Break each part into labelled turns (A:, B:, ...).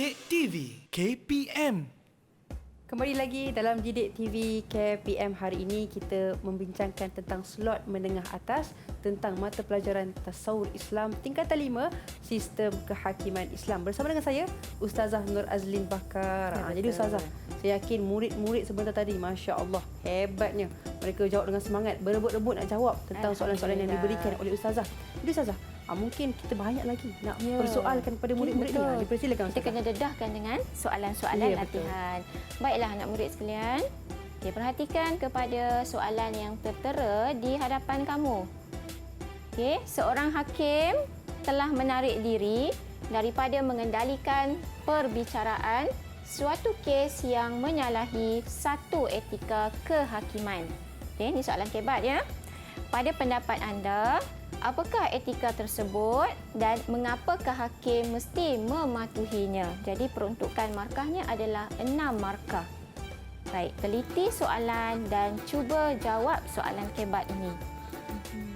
A: Didik TV KPM.
B: Kembali lagi dalam Didik TV KPM. Hari ini kita membincangkan tentang slot menengah atas tentang mata pelajaran Tasawur Islam tingkatan 5 Sistem Kehakiman Islam. Bersama dengan saya Ustazah Nur Azlin Bakar. Jadi Ustazah, saya yakin murid-murid sebentar tadi Masya Allah hebatnya. Mereka jawab dengan semangat, berebut-rebut nak jawab tentang soalan-soalan yang diberikan oleh Ustazah. Jadi Ustazah, mungkin kita banyak lagi nak persoalkan kepada murid-murid ni. Dipersilakan
C: Kita kena dedahkan dengan soalan-soalan latihan. Baiklah anak murid sekalian. Okay, perhatikan kepada soalan yang tertera di hadapan kamu. Okay, seorang hakim telah menarik diri daripada mengendalikan perbicaraan suatu kes yang menyalahi satu etika kehakiman. Okay, ini soalan kebat ya. Pada pendapat anda, apakah etika tersebut dan mengapakah hakim mesti mematuhinya? Jadi peruntukan markahnya adalah 6 markah. Baik, teliti soalan dan cuba jawab soalan kebat ini.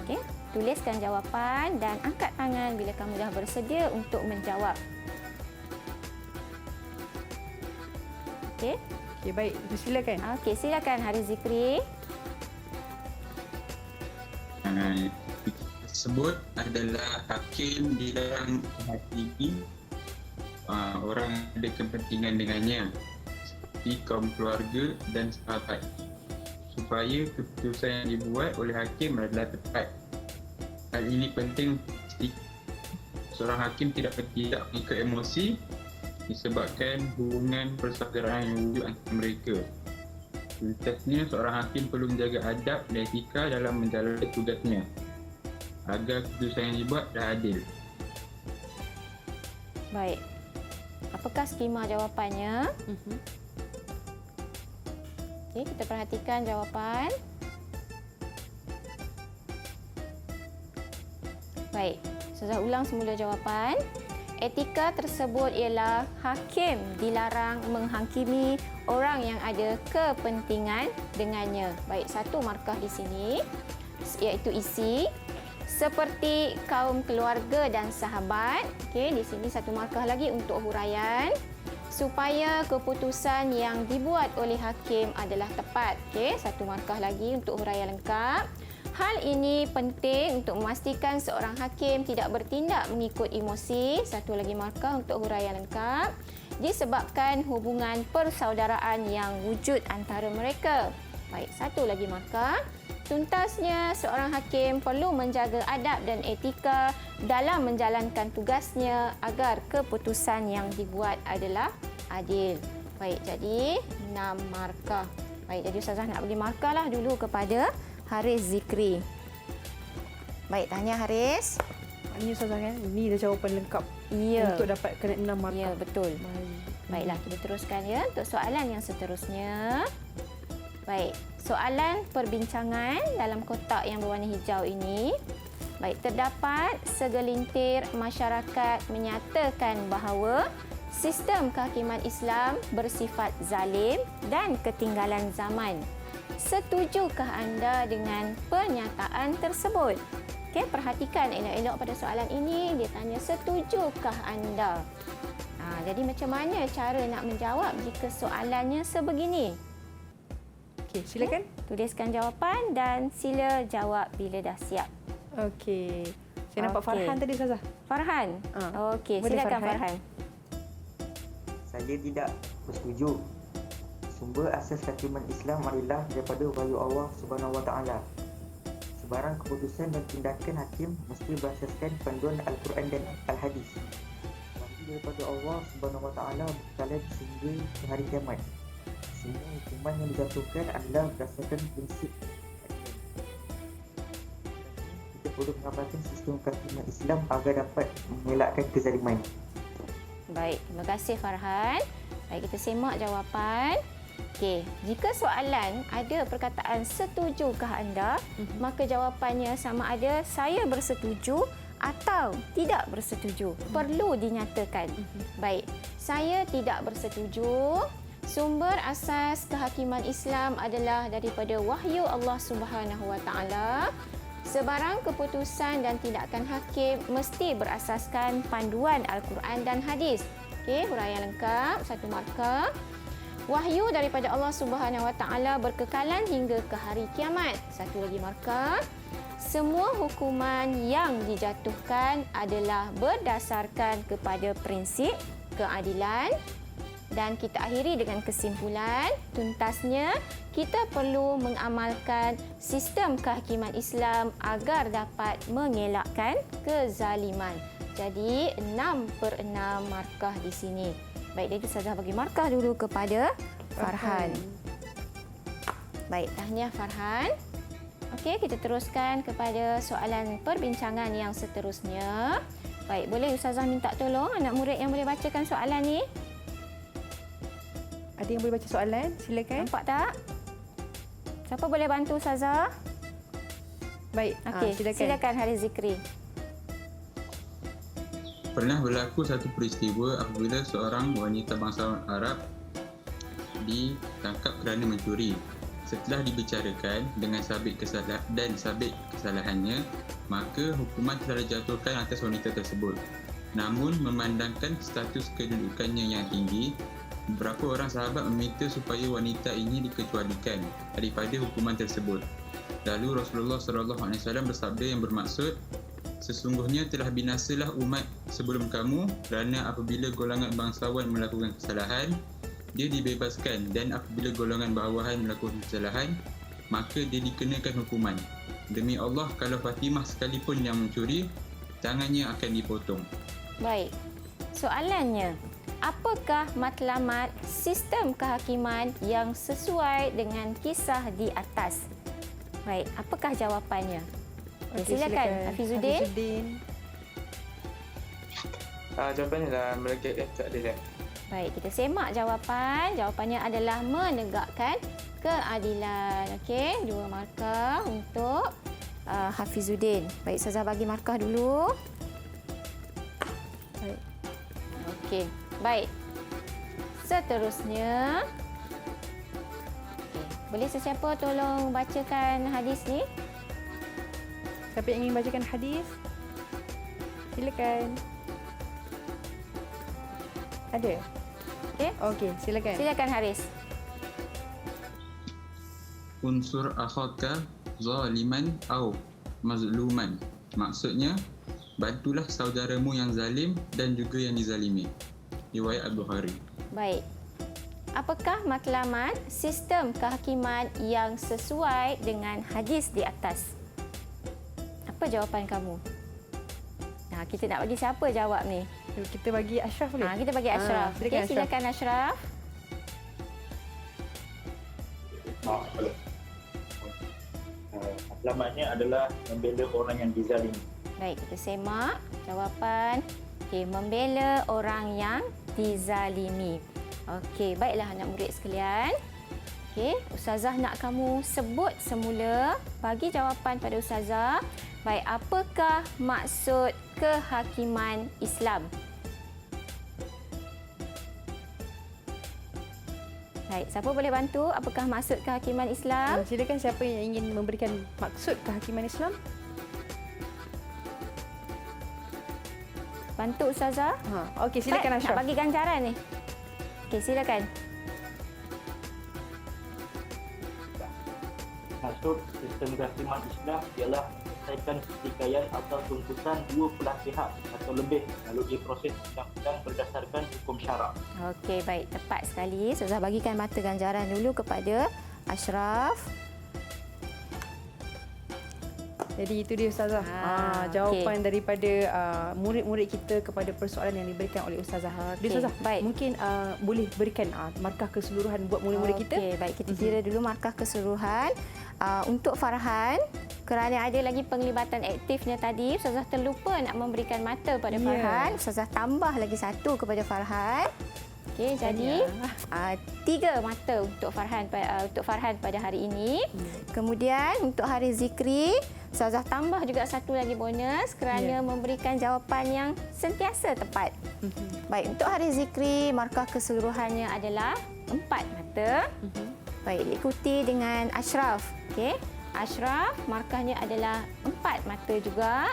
C: Okey, tuliskan jawapan dan angkat tangan bila kamu dah bersedia untuk menjawab. Okey.
B: Okey, baik. Silakan.
C: Okey, silakan Haris Zikri.
D: Tersebut adalah hakim dilarang menghakimi orang ada kepentingan dengannya seperti kaum keluarga dan sahabat supaya keputusan yang dibuat oleh hakim adalah tepat. Hal ini penting seorang hakim tidak mengikut emosi disebabkan hubungan persaudaraan yang wujud antara mereka. Seterusnya, seorang hakim perlu menjaga adab dan etika dalam menjalankan tugasnya agar keputusan yang dibuat dah adil.
C: Baik. Apakah skema jawapannya? Okey, kita perhatikan jawapan. Baik. Saya ulang semula jawapan. Etika tersebut ialah hakim dilarang menghakimi orang yang ada kepentingan dengannya. Baik, satu markah di sini iaitu isi seperti kaum keluarga dan sahabat. Okey, di sini satu markah lagi untuk huraian supaya keputusan yang dibuat oleh hakim adalah tepat. Okey, satu markah lagi untuk huraian lengkap. Hal ini penting untuk memastikan seorang hakim tidak bertindak mengikut emosi. Satu lagi markah untuk huraian lengkap. Disebabkan hubungan persaudaraan yang wujud antara mereka. Baik, satu lagi markah. Tuntasnya, seorang hakim perlu menjaga adab dan etika dalam menjalankan tugasnya agar keputusan yang dibuat adalah adil. Baik, jadi 6 markah. Baik, jadi Ustazah nak beri markah lah dulu kepada Haris Zikri. Baik, tanya Haris.
B: Ini Ustazah kan? Ini dah jawapan lengkap.
C: Ya.
B: Untuk dapatkan 6 markah.
C: Ya, betul. Baiklah, kita teruskan ya untuk soalan yang seterusnya. Baik, soalan perbincangan dalam kotak yang berwarna hijau ini. Baik, terdapat segelintir masyarakat menyatakan bahawa sistem kehakiman Islam bersifat zalim dan ketinggalan zaman. Setujukah anda dengan pernyataan tersebut? Okey, perhatikan elok-elok pada soalan ini. Dia tanya, setujukah anda? Jadi macam mana cara nak menjawab jika soalannya sebegini?
B: Okey, silakan.
C: Tuliskan jawapan dan sila jawab bila dah siap.
B: Okey. Saya nampak Farhan tadi Ustazah.
C: Farhan? Okey, silakan Farhan.
E: Saya tidak bersetuju. Sumber asas kehakiman Islam adalah daripada wahyu Allah Subhanahu Wa Taala. Sebarang keputusan dan tindakan hakim mesti berasaskan panduan Al-Quran dan Al-Hadis. Wahyu daripada Allah Subhanahu Wa Taala berkala sehingga ke hari kiamat. Semua hukuman yang dijatuhkan adalah berdasarkan prinsip kita perlu mengamalkan sistem kehakiman Islam agar dapat mengelakkan kezaliman.
C: Baik, terima kasih Farhan. Baik, kita semak jawapan. Okey, jika soalan ada perkataan setujukah anda, maka jawapannya sama ada saya bersetuju atau tidak bersetuju. Perlu dinyatakan. Baik, saya tidak bersetuju. Sumber asas kehakiman Islam adalah daripada wahyu Allah Subhanahu Wa Taala. Sebarang keputusan dan tindakan hakim mesti berasaskan panduan Al-Quran dan hadis. Okey, huraian lengkap, 1 markah. Wahyu daripada Allah Subhanahu Wa Taala berkekalan hingga ke hari kiamat. 1 lagi markah. Semua hukuman yang dijatuhkan adalah berdasarkan kepada prinsip keadilan. Dan kita akhiri dengan kesimpulan, tuntasnya kita perlu mengamalkan sistem kehakiman Islam agar dapat mengelakkan kezaliman. Jadi 6/6 markah di sini. Baik, jadi Ustazah bagi markah dulu kepada Farhan. Baik, tahniah Farhan. Okey, kita teruskan kepada soalan perbincangan yang seterusnya. Baik, boleh Ustazah minta tolong anak murid yang boleh bacakan soalan ni?
B: Ada yang boleh baca soalan? Silakan.
C: Nampak tak? Siapa boleh bantu Ustazah?
B: Baik,
C: Okey, silakan Haris Zikri.
D: Pernah berlaku satu peristiwa apabila seorang wanita bangsawan Arab ditangkap kerana mencuri. Setelah dibicarakan dengan sabit kesalahannya, maka hukuman telah dijatuhkan atas wanita tersebut. Namun memandangkan status kedudukannya yang tinggi, beberapa orang sahabat meminta supaya wanita ini dikecualikan daripada hukuman tersebut. Lalu Rasulullah SAW bersabda yang bermaksud, sesungguhnya telah binasalah umat sebelum kamu kerana apabila golongan bangsawan melakukan kesalahan, dia dibebaskan, dan apabila golongan bawahan melakukan kesalahan, maka dia dikenakan hukuman. Demi Allah, kalau Fatimah sekalipun yang mencuri, tangannya akan dipotong.
C: Baik. Soalannya, apakah matlamat sistem kehakiman yang sesuai dengan kisah di atas? Baik, apakah jawapannya? Silakan Hafizuddin.
E: Jawapannya adalah menegakkan keadilan.
C: Baik, kita semak jawapan. Jawapannya adalah menegakkan keadilan. Okey, 2 markah untuk Hafizuddin. Baik, Ustazah bagi markah dulu.
B: Baik.
C: Okey, baik. Seterusnya, boleh sesiapa tolong bacakan hadis ni?
B: Siapa yang ingin bacakan hadis? Silakan. Ada?
C: Okey.
B: Okey, silakan.
C: Silakan Haris.
D: Unsur akhaka zaliman au mazluman. Maksudnya, bantulah saudaramu yang zalim dan juga yang dizalimi. Riwayat Al-Bukhari.
C: Baik. Apakah matlamat sistem kehakiman yang sesuai dengan hadis di atas? Apa jawapan kamu? Kita nak bagi siapa jawab ni?
B: Kita bagi Ashraf boleh?
C: Kita bagi Ashraf.
B: Silakan,
C: Okey, silakan Ashraf.
F: Matlamatnya adalah membela orang yang dizalimi.
C: Baik, kita semak jawapan. Okey, membela orang yang dizalimi. Okey, baiklah anak murid sekalian. Okey, Ustazah nak kamu sebut semula, bagi jawapan pada Ustazah. Baik, apakah maksud kehakiman Islam? Baik, siapa boleh bantu? Apakah maksud kehakiman Islam?
B: Silakan siapa yang ingin memberikan maksud kehakiman Islam?
C: Bantu Ustazah.
B: Okey, silakan Ashraf.
C: Nak bagi ganjaran ni. Okey, silakan.
F: Maksud sistem kehakiman Islam ialah menyelesaikan pertikaian atau tuntutan dua belah pihak atau lebih melalui proses undang-undang berdasarkan hukum syarak.
C: Okey, baik. Tepat sekali. Ustazah bagikan mata ganjaran dulu kepada Ashraf.
B: Jadi itu dia Ustazah. Jawapan daripada murid-murid kita kepada persoalan yang diberikan oleh Ustazah. Jadi Ustazah,
C: baik.
B: mungkin boleh berikan markah keseluruhan buat murid-murid kita?
C: Okey, baik. Kita kira dulu markah keseluruhan. Untuk Farhan, kerana ada lagi penglibatan aktifnya tadi, Ustazah terlupa nak memberikan mata pada Farhan. Ustazah tambah lagi 1 kepada Farhan. Okey, jadi 3 mata untuk Farhan pada hari ini. Kemudian untuk Haris Zikri, Ustazah tambah juga 1 lagi bonus kerana memberikan jawapan yang sentiasa tepat. Baik, untuk Haris Zikri, markah keseluruhannya adalah 4 mata. Baik, diikuti dengan Ashraf. Okey, Ashraf markahnya adalah 4 mata juga,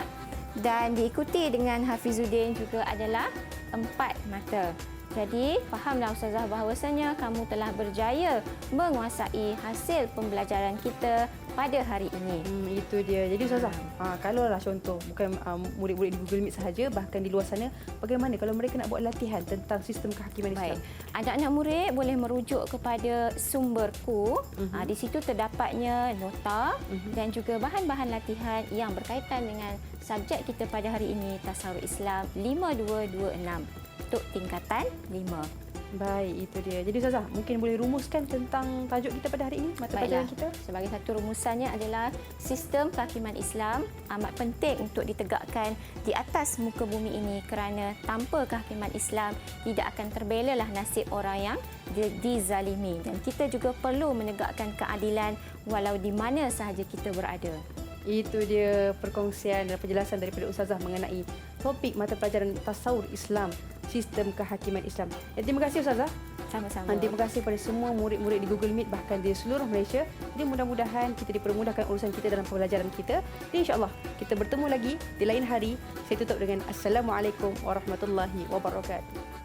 C: dan diikuti dengan Hafizuddin juga adalah 4 mata. Jadi, fahamlah Ustazah bahawasanya kamu telah berjaya menguasai hasil pembelajaran kita pada hari ini.
B: Itu dia. Jadi Ustazah, kalau lah contoh, bukan murid-murid di Google Meet sahaja, bahkan di luar sana, bagaimana kalau mereka nak buat latihan tentang sistem kehakiman
C: Baik.
B: Islam?
C: Anak-anak murid boleh merujuk kepada sumberku. Di situ terdapatnya nota dan juga bahan-bahan latihan yang berkaitan dengan subjek kita pada hari ini, Tasawuf Islam 5226 untuk tingkatan 5.
B: Baik, itu dia. Jadi Ustazah, mungkin boleh rumuskan tentang tajuk kita pada hari ini, mata pelajaran kita?
C: Sebagai satu rumusannya adalah sistem kehakiman Islam amat penting untuk ditegakkan di atas muka bumi ini kerana tanpa kehakiman Islam tidak akan terbelalah nasib orang yang dizalimi, dan kita juga perlu menegakkan keadilan walau di mana sahaja kita berada.
B: Itu dia perkongsian dan penjelasan daripada Ustazah mengenai topik mata pelajaran Tasawur Islam, sistem kehakiman Islam. Dan terima kasih Ustazah.
C: Sama-sama.
B: Dan terima kasih kepada semua murid-murid di Google Meet bahkan di seluruh Malaysia. Jadi mudah-mudahan kita dipermudahkan urusan kita dalam pembelajaran kita. Dan insya-Allah kita bertemu lagi di lain hari. Saya tutup dengan Assalamualaikum warahmatullahi wabarakatuh.